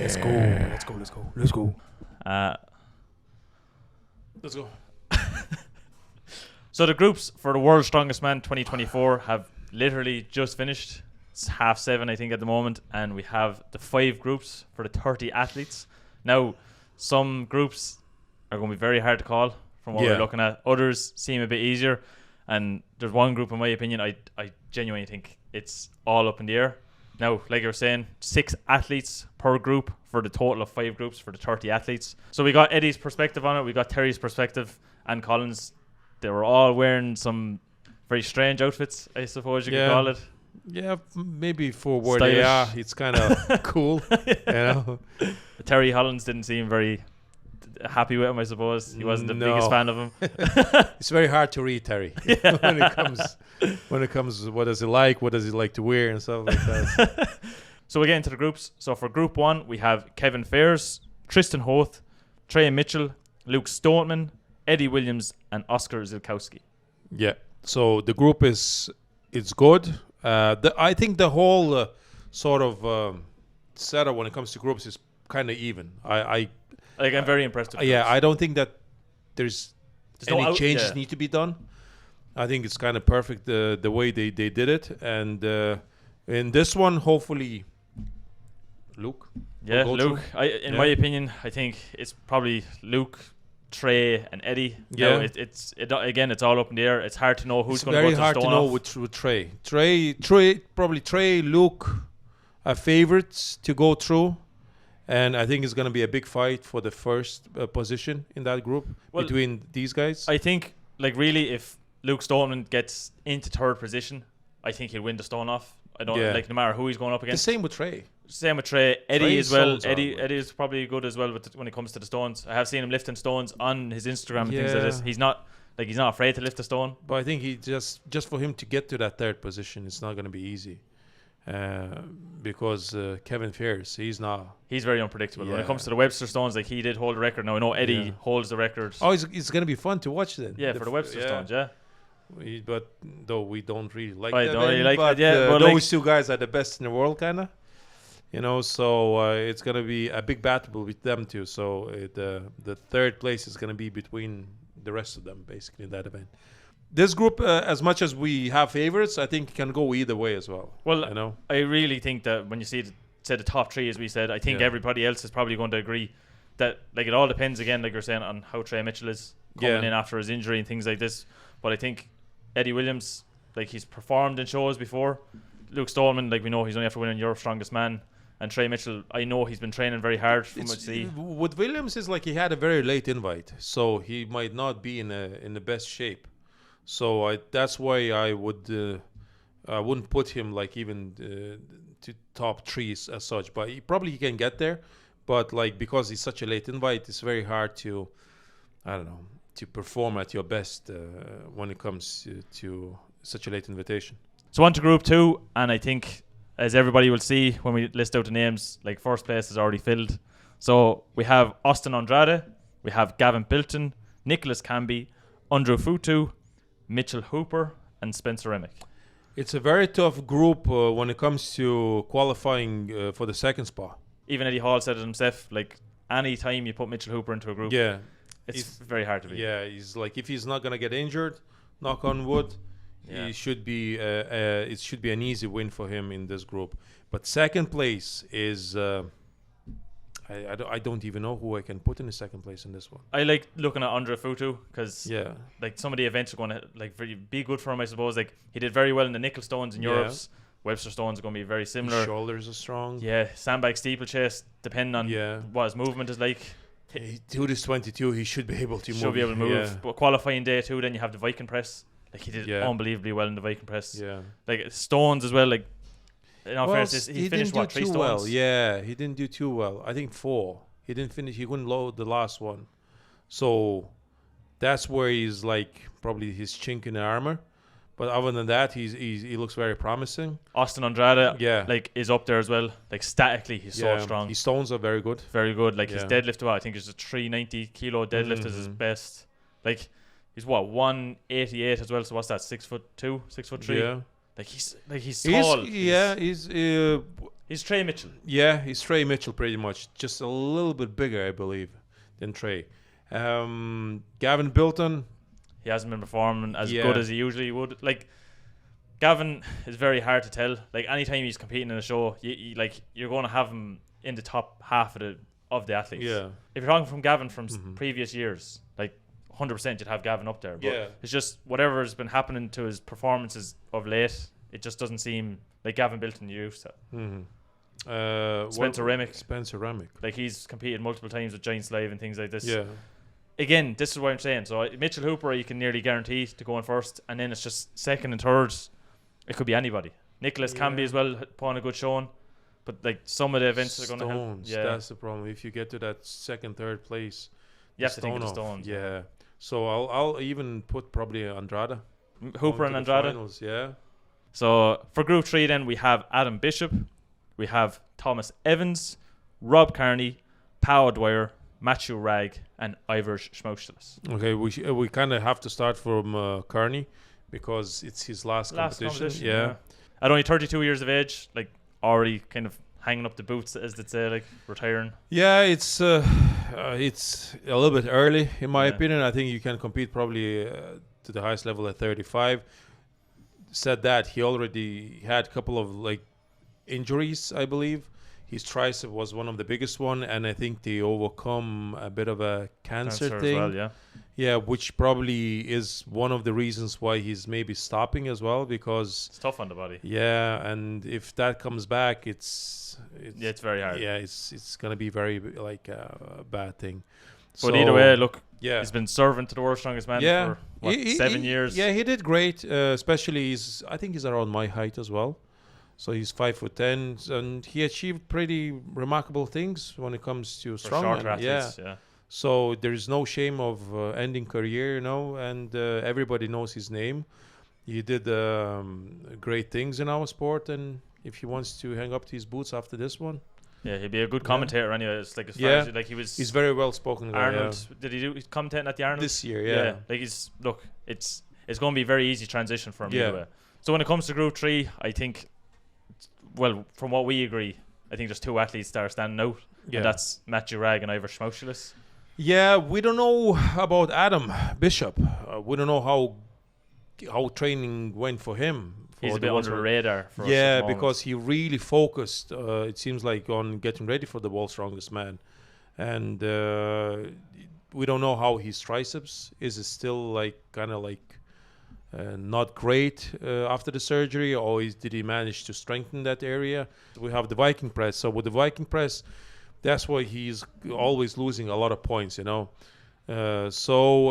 Let's go. Let's go. So the groups for the World's Strongest Man 2024 have literally just finished. It's 7:30, I think, at the moment, and we have the 5 groups for the 30 athletes. Now, some groups are going to be very hard to call from what we're looking at. Others seem a bit easier, and there's one group, in my opinion, I genuinely think it's all up in the air. Now, like you were saying, 6 athletes per group for the total of 5 groups for the 30 athletes. So we got Eddie's perspective on it, we got Terry's perspective, and Colin's. They were all wearing some very strange outfits, I suppose you could call it. Yeah, maybe for where they are, it's kind of cool. You know? Terry Hollins didn't seem very happy with him, I suppose. He wasn't the biggest fan of him. It's very hard to read Terry when it comes what does he like to wear and stuff like that. So we get into the groups. So for group 1, we have Kevin Fairs, Tristan Hoth, Trey Mitchell, Luke Stoneman, Eddie Williams, and Oscar Zilkowski. Yeah. So the group it's good. I think the whole sort of setup when it comes to groups is kind of even. I'm very impressed with I don't think that there's any changes need to be done. I think it's kind of perfect the way they did it. And in this one, hopefully, Luke. Yeah, Luke. In my opinion, I think it's probably Luke, Trey, and Eddie. Yeah, it's all up in the air. It's hard to know who's going to go to the stone. It's very hard to know with Trey. Trey, Luke are favorites to go through. And I think it's going to be a big fight for the first position in that group between these guys. I think, really, if Luke Stoneman gets into 3rd position, I think he'll win the stone off. I don't no matter who he's going up against. The same with Trey. Eddie as well. Eddie is probably good as well when it comes to the stones. I have seen him lifting stones on his Instagram and things like this. He's not afraid to lift a stone. But I think he just for him to get to that 3rd position, it's not going to be easy. Because Kevin Fairs, he's very unpredictable. When it comes to the Webster Stones, he did hold the record. Now I know Eddie holds the record. Oh, it's going to be fun to watch then. Yeah, for the Webster Stones, but though we don't really like that. Those 2 guys are the best in the world, kind of. So it's going to be a big battle with them too. So the 3rd place is going to be between the rest of them, basically, in that event. This group, as much as we have favorites, I think can go either way as well. Well, I really think that when you say the top 3, as we said, I think everybody else is probably going to agree that it all depends, again, like you're saying, on how Trey Mitchell is coming in after his injury and things like this. But I think Eddie Williams, he's performed in shows before. Luke Stoneman, we know he's only after winning Europe's Strongest Man. And Trey Mitchell, I know he's been training very hard from what I see. With Williams, is he had a very late invite, so he might not be in the best shape. So that's why I wouldn't put him even to top 3 as such. But he probably can get there. But because he's such a late invite, it's very hard to perform at your best when it comes to such a late invitation. So on to group 2, and I think, as everybody will see when we list out the names, first place is already filled. So we have Austin Andrade, we have Gavin Bilton, Nicholas Camby, Andrew Futu, Mitchell Hooper, and Spencer Remick. It's a very tough group when it comes to qualifying for the 2nd spot. Even Eddie Hall said it himself, any time you put Mitchell Hooper into a group, it's very hard to beat. Yeah, he's if he's not going to get injured, knock on wood, it should be an easy win for him in this group. But 2nd place is... I don't even know who I can put in the 2nd place in this one. I like looking at Andre Futu because some of the events are going to be good for him, I suppose. He did very well in the nickel stones in Europe's. Webster stones are going to be very similar. His shoulders are strong. Yeah, sandbag steeplechase, depending on what his movement is like. He do this 22, he should be able to move. Should be able to move. Yeah. But qualifying day 2, then you have the Viking press. He did unbelievably well in the Viking press. Yeah. Stones as well, in all fairness, he finished 3 stones. Well. Yeah, he didn't do too well. I think 4. He didn't finish. He couldn't load the last one. So that's where he's probably his chink in the armor. But other than that, he looks very promising. Austin Andrade, is up there as well. Statically, he's so strong. His stones are very good. Very good. His deadlift, I think, is a 390 kilo deadlift is his best. He's 188 as well. So what's that? 6'2", 6'3"? Yeah. He's tall. He's He's Trey Mitchell. Yeah, he's Trey Mitchell pretty much. Just a little bit bigger, I believe, than Trey. Gavin Bilton. He hasn't been performing as Yeah. good as he usually would. Like, Gavin is very hard to tell. Like, anytime he's competing in a show, you're going to have him in the top half of the athletes. Yeah. If you're talking from Gavin from previous years, like 100% you'd have Gavin up there. But Yeah. it's just whatever has been happening to his performances of late, it just doesn't seem like Gavin Bilton used to. Spencer Remick. Spencer Remick. Like, he's competed multiple times with Giant Slave and things like this. Yeah. Again, this is what I'm saying. So Mitchell Hooper, you can nearly guarantee to go in first, and then it's just second and third. It could be anybody. Nicholas Camby as well, putting a good showing. But like, some of the events are going to help. Yeah, that's the problem. If you get to that second, third place, you have to think of the stones. Yeah. So I'll even put probably Andrade. Hooper and Andrade. Finals, yeah. So for Group 3 then, we have Adam Bishop, we have Thomas Evans, Rob Carney, Pao Dwyer, Matthew Ragg, and Ivor Schmaustelis. Okay, we kind of have to start from Carney because it's his last competition. Yeah. At only 32 years of age, like, already kind of hanging up the boots, as they say, like, retiring. Yeah, it's a little bit early in my opinion. I think you can compete probably to the highest level at 35. Said that, he already had a couple of like injuries, I believe. His tricep was one of the biggest one, and I think they overcome a bit of a cancer thing. As well, yeah, which probably is one of the reasons why he's maybe stopping as well, because it's tough on the body. Yeah, and if that comes back, it's very hard. Yeah, it's gonna be very like a bad thing. But either way, look, yeah, he's been serving to the world's strongest man for 7 years. Yeah, he did great. Especially I think he's around my height as well. So he's 5'10", and he achieved pretty remarkable things when it comes to strongman. Athletes, yeah. So there is no shame of ending career, and everybody knows his name. He did great things in our sport, and if he wants to hang up his boots after this one, yeah, he'd be a good commentator anyway. It's like, as far as, like, he's very well spoken. Arnold, did he do commentating at the Arnold this year? Yeah. Like, it's going to be a very easy transition for him. Anyway. So when it comes to Group 3, I think, well, from what we agree, I think there's two athletes that are standing out, and that's Matthew Ragg and Ivor Schmaustelis. Yeah, we don't know about Adam Bishop. We don't know how training went for him. He's a bit under the radar for us Yeah, because he really focused, it seems like, on getting ready for the world's strongest man. And we don't know how his triceps is. It still like kind of like not great after the surgery, or did he manage to strengthen that area? We have the Viking press. So with the Viking press, that's why he's always losing a lot of points, So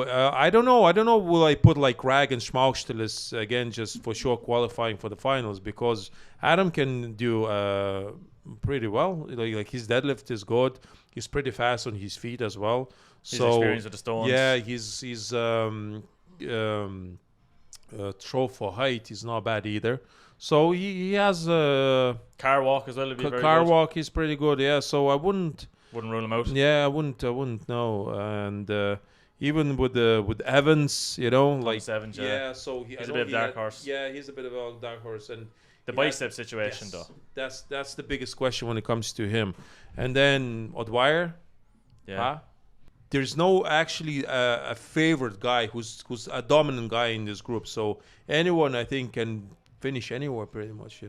I don't know. Will I put like Ragg and Schmaustelis again, just for sure qualifying for the finals? Because Adam can do pretty well. Like his deadlift is good. He's pretty fast on his feet as well. His experience with the stones. Yeah, his throw for height is not bad either. So he has car walk as well. Car walk is pretty good. Yeah, so I wouldn't rule him out. Yeah, I wouldn't know. And even with Evans, like Evans, so he's a bit of a dark horse. Yeah, he's a bit of a dark horse, and the bicep situation though. That's the biggest question when it comes to him. And then O'Dwyer, there's no actually a favorite guy who's a dominant guy in this group. So anyone I think can finish anywhere pretty much,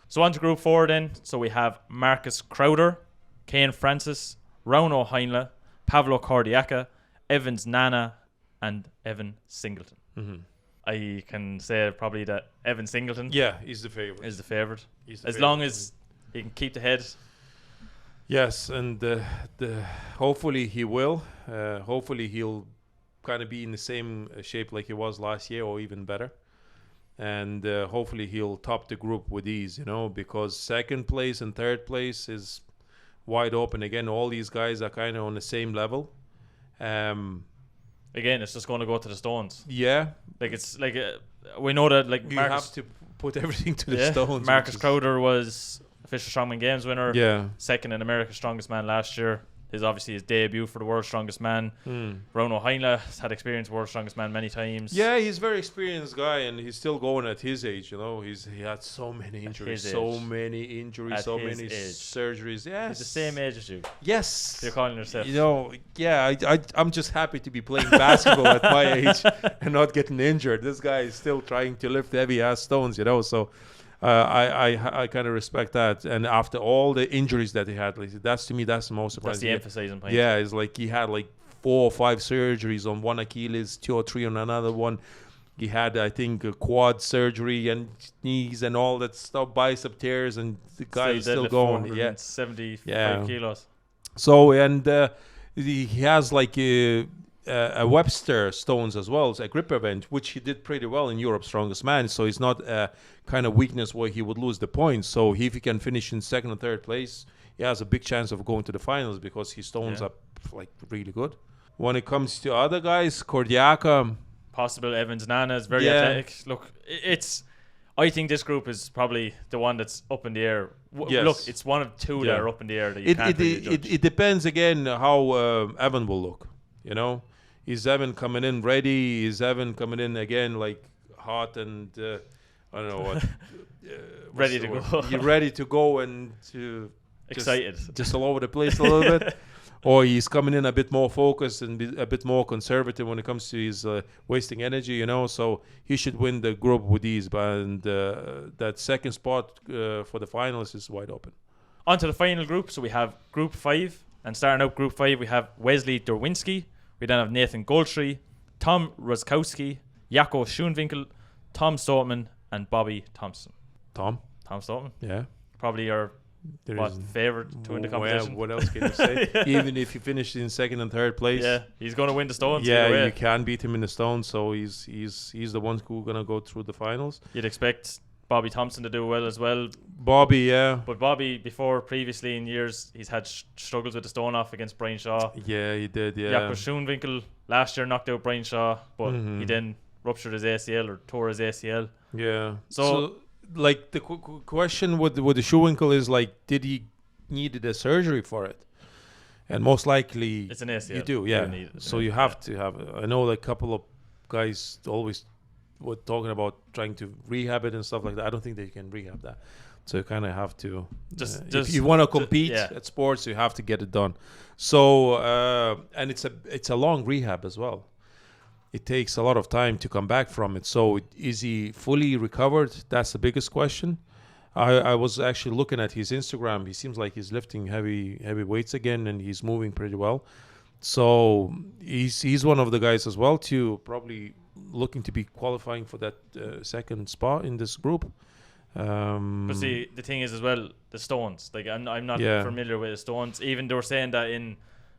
So on to Group 4 then. So we have Marcus Crowder, Kane Francis, Rauno Heinle, Pavlo Cordiaca, Evans Nana, and Evan Singleton. Mm-hmm. I can say probably that Evan Singleton is the favorite. As long as he can keep the head. Yes, and hopefully he will. Hopefully he'll kind of be in the same shape like he was last year, or even better. And hopefully he'll top the group with ease, because second place and third place is wide open. Again, all these guys are kind of on the same level. Again, it's just going to go to the stones. Yeah. Like, it's like, we know that, like, you have to put everything to the stones. Marcus Crowder was official Strongman Games winner. Yeah. Second in America's Strongest Man last year. is obviously his debut for the World's Strongest Man. Rowan O'Hainla has had experience World's Strongest Man many times. Yeah, he's a very experienced guy, and he's still going at his age. You know, he had so many injuries, so many surgeries. Yes, he's the same age as you. Yes, You're calling yourself. You know, yeah, I'm just happy to be playing basketball at my age and not getting injured. This guy is still trying to lift heavy ass stones. You know, so. I kind of respect that, and after all the injuries that he had, like, that's the most surprising. That's the emphasizing point. Yeah, it's like he had like 4 or 5 surgeries on one Achilles, 2 or 3 on another one. He had, I think, a quad surgery and knees and all that stuff, bicep tears, and the guy is still going. Yeah, 75 kilos. So he has like a Webster stones as well, a grip event, which he did pretty well in Europe's Strongest Man. So it's not a kind of weakness where he would lose the points. So if he can finish in 2nd or 3rd place, he has a big chance of going to the finals because his stones are like really good. When it comes to other guys, Kordiaka, possible Evans Nana is very athletic. Look, I think this group is probably the one that's up in the air. Look, it's one of 2 that are up in the air that you can't really judge. It depends again how Evan will look. You know, is Evan coming in ready? Is Evan coming in again like hot and I don't know what, ready to go? You're ready to go and to excited, just all over the place a little bit, or he's coming in a bit more focused and a bit more conservative when it comes to his wasting energy. You know, so he should win the group with ease. And that 2nd spot for the finals is wide open. On to the final group. So we have Group 5, and starting out Group 5, we have Wesley Derwinski. We then have Nathan Goldtree, Tom Roskowski, Jaco Schoenwinkel, Tom Stoltman, and Bobby Thompson. Tom Stoltman? Yeah. Probably your favourite to win the competition. What else can you say? Even if he finished in 2nd and 3rd place. Yeah, he's going to win the stones. Yeah, you can beat him in the stones, so he's the one who's going to go through the finals. You'd expect Bobby Thompson to do well as well. Bobby, yeah. But Bobby, previously in years, he's had struggles with the stone off against Brian Shaw. Yeah, he did, yeah. Jaco Schoenwinkel last year knocked out Brian Shaw, but he then ruptured his ACL or tore his ACL. Yeah. So like, the question with the Schoenwinkel is, like, did he needed a surgery for it? And most likely it's an ACL. You do, yeah. So you have to have it. I know like a couple of guys always were talking about trying to rehab it and stuff like that. I don't think they can rehab that. So you kind of have to just if you want to compete at sports, you have to get it done. So and it's a long rehab as well. It takes a lot of time to come back from it. So is he fully recovered? That's the biggest question. I was actually looking at his Instagram. He seems like he's lifting heavy weights again, and he's moving pretty well. So he's one of the guys as well to probably looking to be qualifying for that 2nd spot in this group. But see, the thing is as well, the stones. Like I'm not familiar with the stones. Even they were saying that in,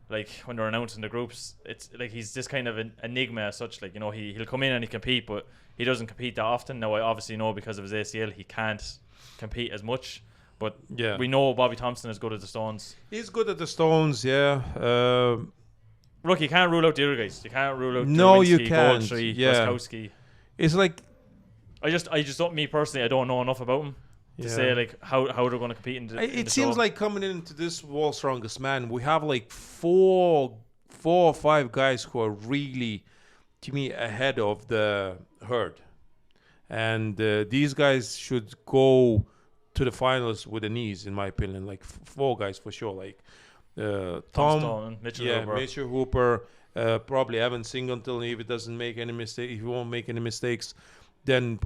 like, when they're announcing the groups, it's like he's this kind of an enigma as such. Like, you know, he'll come in and he compete, but he doesn't compete that often. Now I obviously know because of his ACL he can't compete as much. But we know Bobby Thompson is good at the stones. He's good at the stones, yeah. Look, you can't rule out the other guys. You can't rule out no, Derwinski, you can't. Goldtree, Roskowski. It's like I just don't. Me personally, I don't know enough about him to say like how they're going to compete in the. It seems like coming into this World's Strongest Man, we have like four or five guys who are really, to me, ahead of the herd, and these guys should go to the finals with the knees, in my opinion. Like 4 guys for sure. Like Tom Stone, Mitchell Hooper, probably Evan Singleton if he doesn't make any mistake. If he won't make any mistakes, then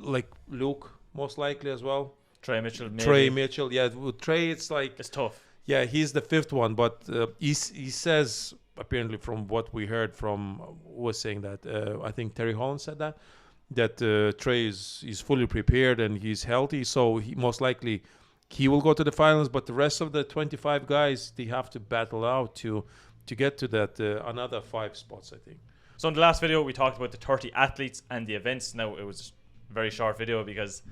like Luke most likely as well. Trey Mitchell, yeah. With Trey, it's like it's tough. Yeah, he's the 5th one, but he says apparently from what we heard from was saying that I think Terry Holland said that Trey is fully prepared and he's healthy, so he most likely he will go to the finals. But the rest of the 25 guys, they have to battle out to get to that another 5 spots, I think. So in the last video, we talked about the 30 athletes and the events. Now, it was a very short video because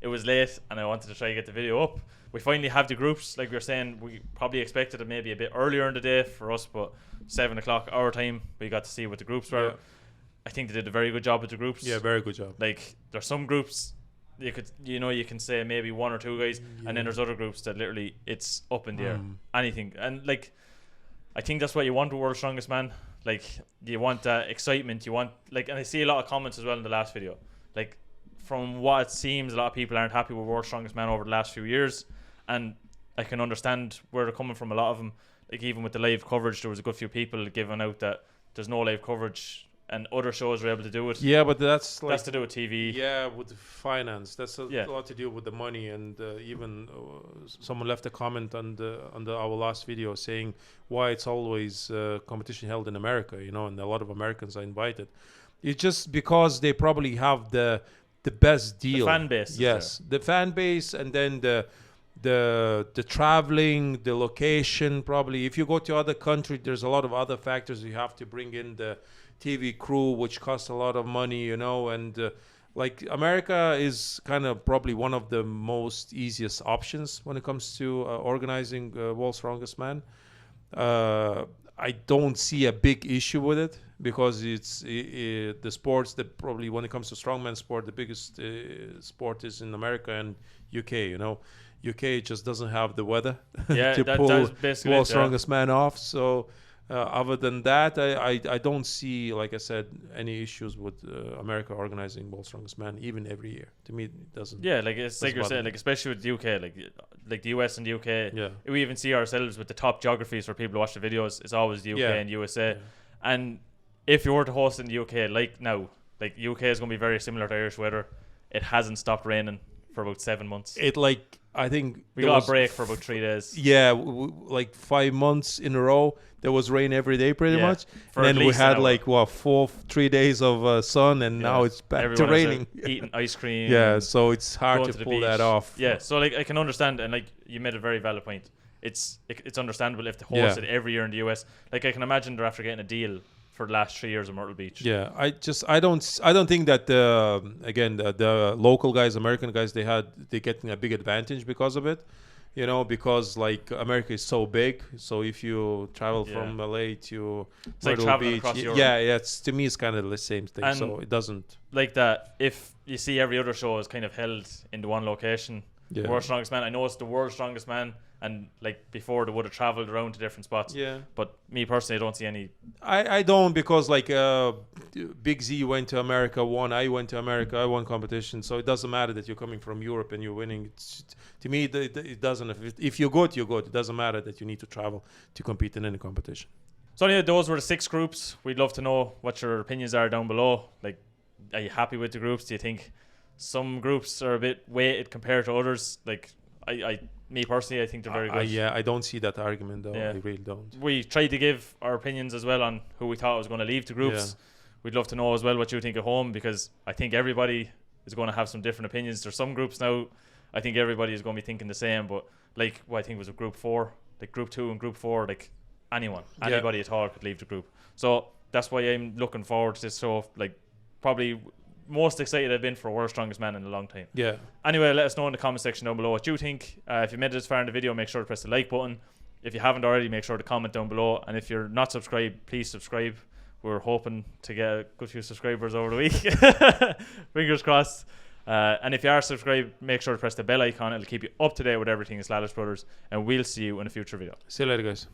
it was late and I wanted to try to get the video up. We finally have the groups. Like we were saying, we probably expected it maybe a bit earlier in the day for us, but 7 o'clock our time, we got to see what the groups were. Yeah. I think they did a very good job with the groups. Yeah, very good job. Like, there's some groups you can say maybe 1 or 2 guys, and then there's other groups that literally it's up in the air. Anything. And like, I think that's what you want with World's Strongest Man. Like, you want that excitement. You want, like, and I see a lot of comments as well in the last video. Like, from what it seems, a lot of people aren't happy with World's Strongest Man over the last few years. And I can understand where they're coming from. A lot of them, like, even with the live coverage, there was a good few people giving out that there's no live coverage and other shows are able to do it. Yeah, but that's like... That's to do with TV. Yeah, with the finance. That's a lot to do with the money. And even someone left a comment on our last video saying why it's always competition held in America, and a lot of Americans are invited. It's just because they probably have the best deal. The fan base. Yes, the fan base, and then the traveling, the location. Probably if you go to other country, there's a lot of other factors. You have to bring in the TV crew, which costs a lot of money, and like America is kind of probably one of the most easiest options when it comes to organizing World's Strongest Man. I don't see a big issue with it because it's the sports that probably, when it comes to strongman sport, the biggest sport is in America and UK. UK just doesn't have the weather to pull World's Strongest Man off. So other than that, I don't see, like I said, any issues with America organizing World's Strongest Man even every year. To me, it doesn't. Yeah, like it's like you're saying, like especially with the UK, like the US and the UK. Yeah. We even see ourselves with the top geographies for people to watch the videos. It's always the UK and USA. Yeah. And if you were to host in the UK, like now, like UK is going to be very similar to Irish weather. It hasn't stopped raining for about 7 months. I think we got a break for about 3 days. Yeah, like 5 months in a row, there was rain every day pretty much. And then we had 3 days of sun, and now it's back to raining. Eating ice cream. Yeah, so it's hard to pull that off. Yeah, so like I can understand, and like you made a very valid point. It's understandable if they host it every year in the US. Like I can imagine they're after getting a deal for the last 3 years of Myrtle Beach. Yeah, I don't think that the local guys, American guys, they're getting a big advantage because of it, because like America is so big. So if you travel from LA to Myrtle Beach, to me it's kind of the same thing. And so it doesn't like that. If you see every other show is kind of held in the one location. Yeah. World's Strongest Man. I know it's the World's Strongest Man, and like before they would have traveled around to different spots. Yeah. But me personally, I don't see any. I don't, because like Big Z went to America, I went to America, I won competition. So it doesn't matter that you're coming from Europe and you're winning. To me, it doesn't. If you're good, you're good. It doesn't matter that you need to travel to compete in any competition. So anyway, those were the 6 groups. We'd love to know what your opinions are down below. Like, are you happy with the groups? Do you think some groups are a bit weighted compared to others? Like, me personally, I think they're very good. I don't see that argument though. I really don't. We tried to give our opinions as well on who we thought was going to leave the groups. We'd love to know as well what you think at home, because I think everybody is going to have some different opinions. There's some groups now, I think everybody is going to be thinking the same, but like what I think was a group 4, like group 2 and group 4, like anybody at all could leave the group. So that's why I'm looking forward to this show. Like, probably most excited I've been for World's Strongest Man in a long time. Yeah. Anyway, let us know in the comment section down below what you think. If you made it this far in the video, make sure to press the like button. If you haven't already, make sure to comment down below. And if you're not subscribed, please subscribe. We're hoping to get a good few subscribers over the week. Fingers crossed. And if you are subscribed, make sure to press the bell icon. It'll keep you up to date with everything as Lalas Brothers. And we'll see you in a future video. See you later, guys.